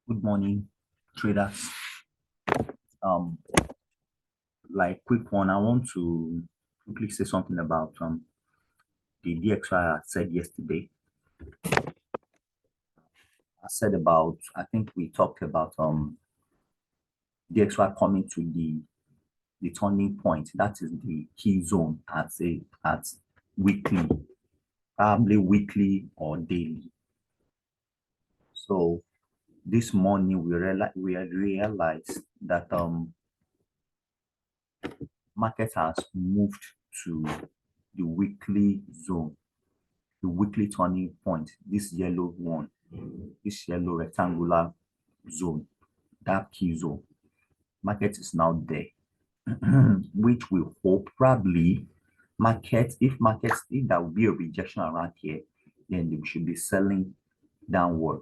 Good morning, traders. Um, like quick one, I want to quickly say something about the DXY I said yesterday. I think we talked about DXY coming to the turning point. That is the key zone at weekly, probably weekly or daily. So this morning we realized that market has moved to the weekly zone, the weekly turning point, this yellow one, this yellow rectangular zone, that key zone. Market is now there, which we hope probably if there will be a rejection around here, then we should be selling downward.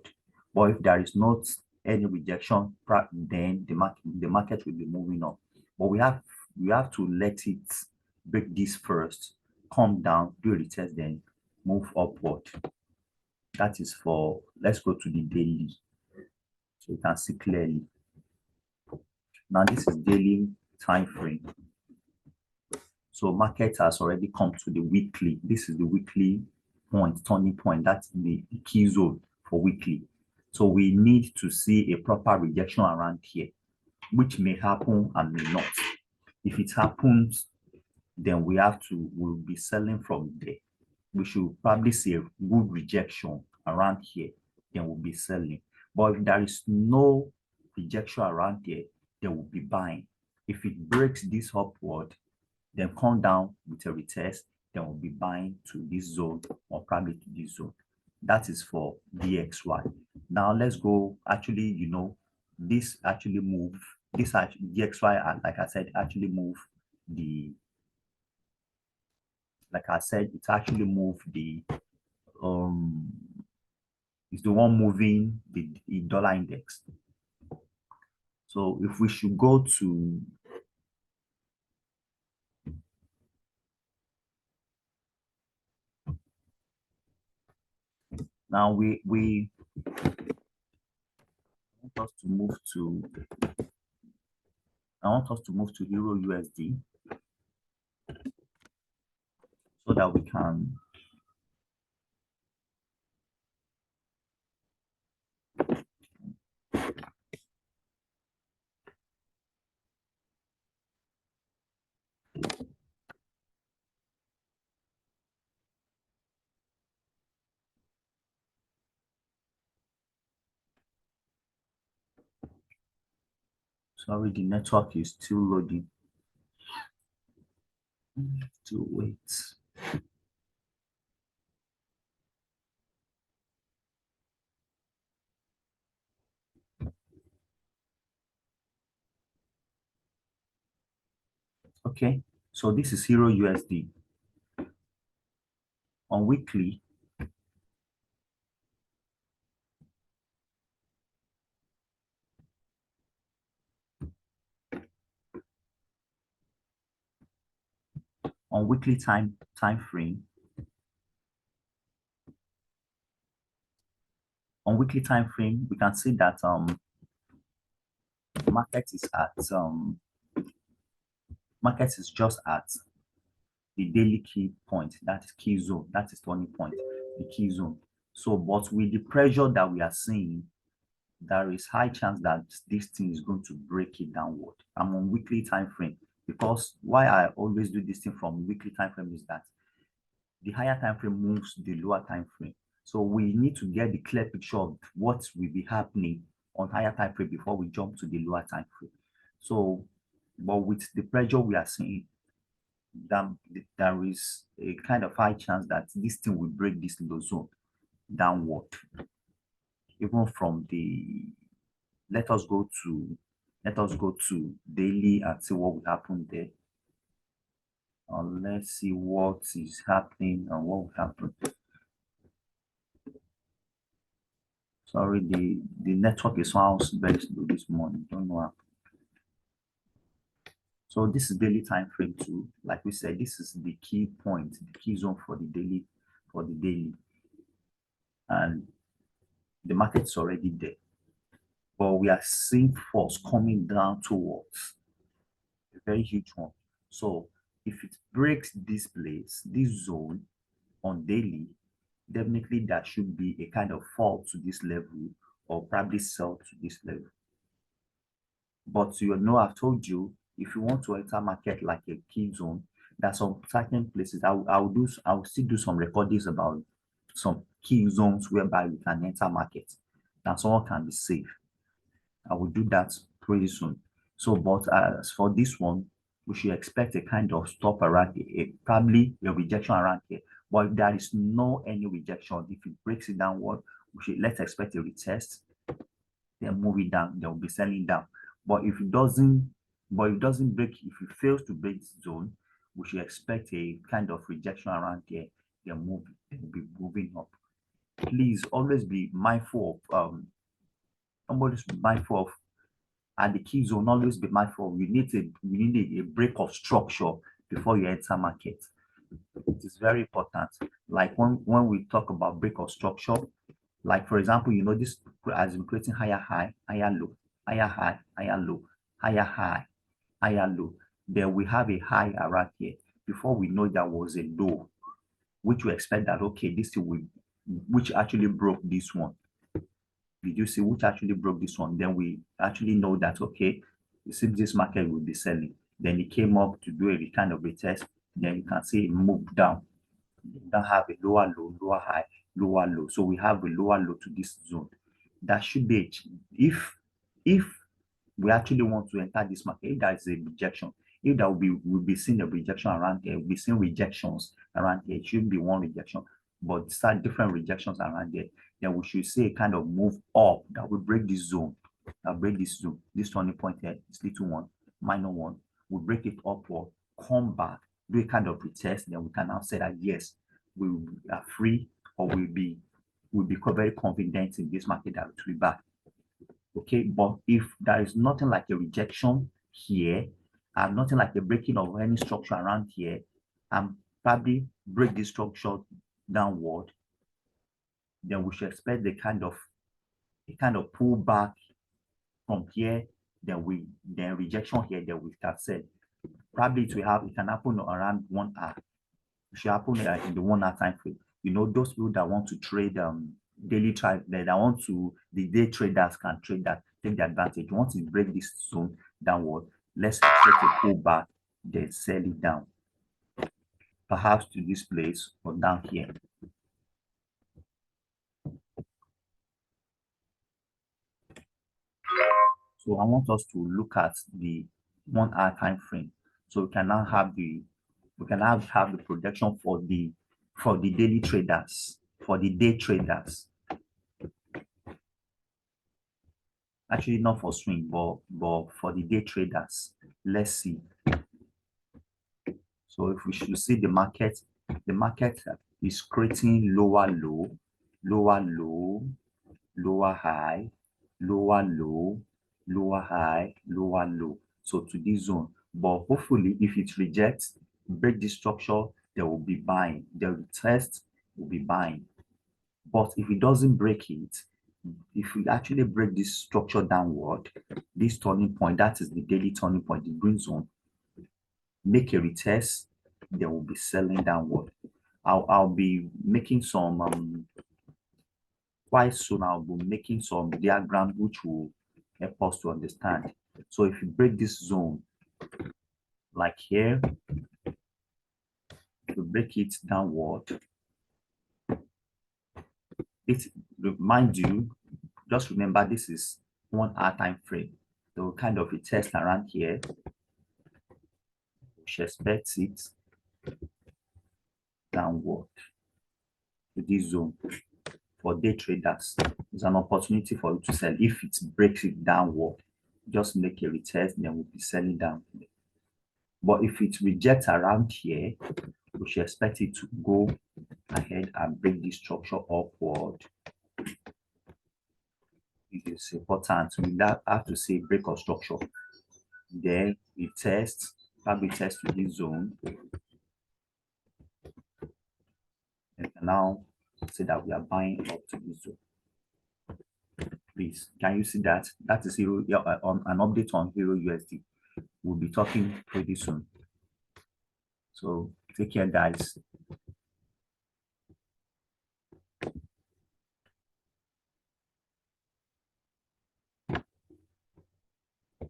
But if there is not any rejection, then the market will be moving up. But we have to let it break this first, come down, do a retest, then move upward. That is for, let's go to the daily so you can see clearly. Now this is daily time frame. So market has already come to the weekly. This is the weekly point, turning point. That's the key zone for weekly. So we need to see a proper rejection around here, which may happen and may not. If it happens, then we'll be selling from there. We should probably see a good rejection around here, then we'll be selling. But if there is no rejection around here, then we'll be buying. If it breaks this upward, then come down with a retest, then we'll be buying to this zone or probably to this zone. That is for DXY. Now let's go, actually, this actually moved, DXY, like I said, actually moved like I said, it's actually moved it's the one moving the dollar index. So if we should go to now we want us to move to I want us to move to Euro USD so that we can sorry, the network is still loading. To wait. Okay, so this is Euro USD. On weekly, time frame, on weekly time frame, we can see that market is just at the daily key point, that is key zone, that is turning point, the key zone. So, but with the pressure that we are seeing, there is high chance that this thing is going to break it downward. I'm on weekly time frame because why I always do this thing from weekly time frame is that the higher time frame moves the lower time frame. So we need to get the clear picture of what will be happening on higher time frame before we jump to the lower time frame. So, but with the pressure we are seeing, that there is a kind of high chance that this thing will break this low zone downward. Even from the let us go to daily and see what will happen there. Let's see what is happening and what will happen. Sorry, the network is very slow this morning. Don't know how. So this is daily time frame too. Like we said, this is the key point, the key zone for the daily, and the market's already there. but we are seeing force coming down towards a very huge one. So if it breaks this place, this zone on daily, definitely there should be a kind of fall to this level or probably sell to this level. But you know, I've told you, if you want to enter market like a key zone, there's some certain places I will still do some recordings about some key zones whereby we can enter market and someone can be safe. I will do that pretty soon. So, but as for this one, we should expect a kind of stop around probably a rejection around here. But if there is no any rejection, if it breaks it downward, let's expect a retest, then move it down, then we'll be selling down. But if it doesn't break, if it fails to break this zone, we should expect a kind of rejection around here, then we'll be moving up. Please always be mindful of and the key zone, always be mindful. We need a break of structure before you enter market. It is very important. Like when we talk about break of structure, like for example, you know, this has been creating higher high, higher low, higher high, higher low, higher high, higher low. Then we have a high around here. Before we know there was a low, which we expect that okay, this will, which actually broke this one. Did you see which actually broke this one? Then we actually know that okay, it seems this market will be selling. Then it came up to do a kind of retest. Then you can see it moved down. You don't have a lower low, lower high, lower low. So we have a lower low to this zone. That should be if we actually want to enter this market, if there is a rejection, if there we'll be seeing a rejection around here, we'll be seeing rejections around here. It shouldn't be one rejection, but start different rejections around there. Then we should see a kind of move up that will break this zone. That break this zone. This turning point here, this little one, minor one, we'll break it upward, come back, do a kind of retest, then we can now say that yes, we are free or we'll be very confident in this market that it will be back. Okay, but if there is nothing like a rejection here and nothing like a breaking of any structure around here, and probably break this structure downward, then we should expect a kind of pullback from here, then rejection here, then we can say probably it can happen around 1 hour. It should happen in the 1 hour time frame. You know, those people that want to trade daily trade, the day traders can trade that, take the advantage. Once it break this zone downward, let's expect a pullback, then sell it down. Perhaps to this place or down here. So I want us to look at the 1 hour time frame. So we can now have the projection for the daily traders, for the day traders. Actually, not for swing, but for the day traders. Let's see. So if we should see the market is creating lower low, lower low, lower high, lower low, lower high, lower low. So to this zone. But hopefully, if it rejects, break this structure, they will be buying. The test will be buying. But if it doesn't break it, if we actually break this structure downward, this turning point, that is the daily turning point, the green zone, make a retest, they will be selling downward. I'll be making some quite soon. I'll be making some diagram which will help us to understand. So if you break this zone, like here, if you break it downward, mind you, just remember this is 1 hour time frame. They will kind of retest around here. We should expect it downward to this zone. For day traders, it's an opportunity for you to sell. If it breaks it downward, just make a retest, then we'll be selling down here. But if it rejects around here, we should expect it to go ahead and break this structure upward. It is important. We have to say break of structure. Then we test, probably test to this zone. And now say that we are buying up to this zone. please. Can you see that? That is Euro, yeah, on an update on Euro USD. We'll be talking pretty soon. So take care, guys.